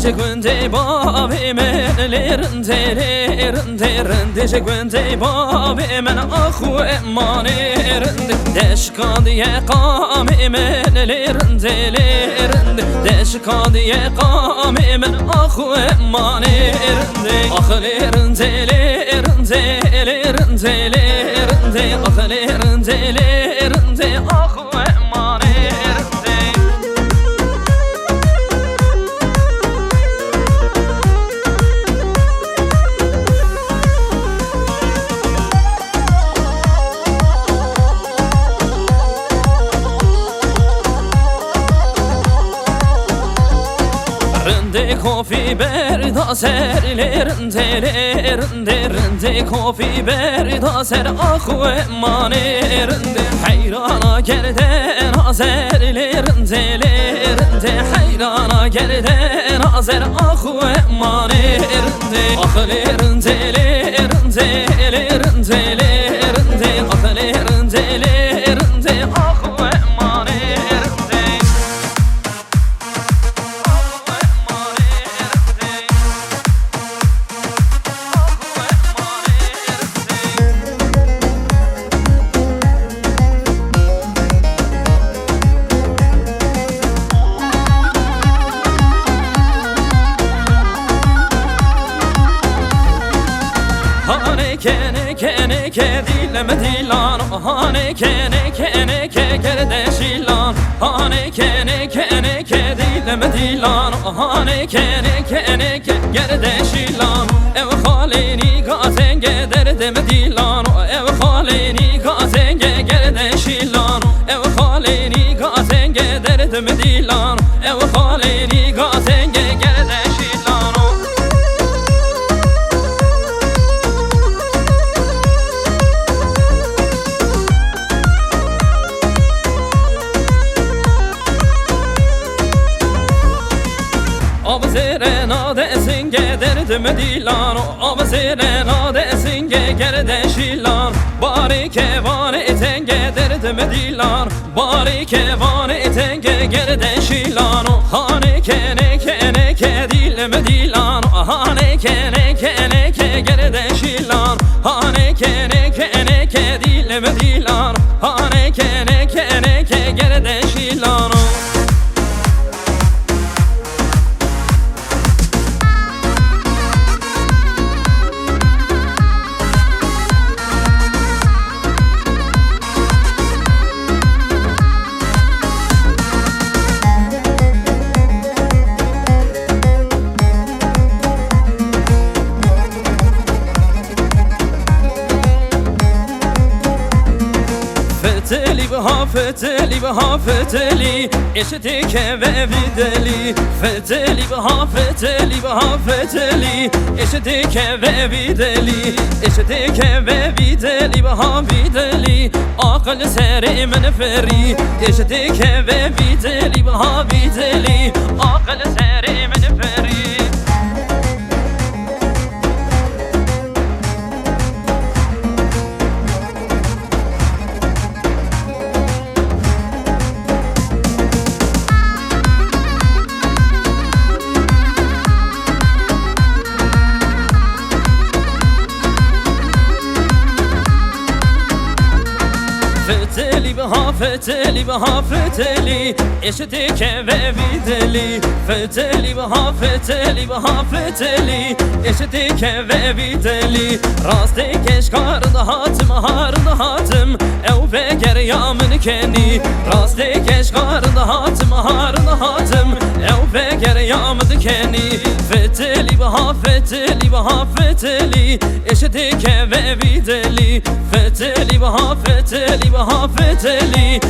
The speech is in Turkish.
Seguente babi men lerinde seguente babi men akhu emanirinde deşkadiye qami men lerinde deşkadiye qami men akhu emanirinde akhlirinde akhlirinde akhu Kofi berda serlerinde kofi berda ser akhu emanirinde hayrana gerden azerlerinde hayrana gerden azer akhu emanirinde akhlirinde akhlirinde akhu Kene dileme dilan hane kene gerdeşilan hane kene dileme dilan hane kene gerdeşilan ev halini gazenge derdeme dilan ev halini gazenge gerdeşilan ev halini gazenge derdeme dilan ev halini gazenge gerdeşilan Derdime dilan o serena desinge gerdeşilan bari kevan etenge derdime dilan bari kevan etenge gerdeşilan hane kene dilime dilan hane kene gerdeşilan hane kene dilime dilan hane kene gerdeşilan Feteli eşetik ve videli feteli eşetik ve videli akıl serimin feri eşetik ve videli akıl serimin feri فتلی بها فتلی اشتی که ویدلی فتلی بها فتلی بها فتلی اشتی که ویدلی راستی کشکار دهاتم هار دهاتم او بگر یامن کنی راستی کشکار دهاتم هار دهاتم او بگر یامن کنی فتلی بها فتلی بها فتلی اشتی که ویدلی فتلی بها فتلی بها فتلی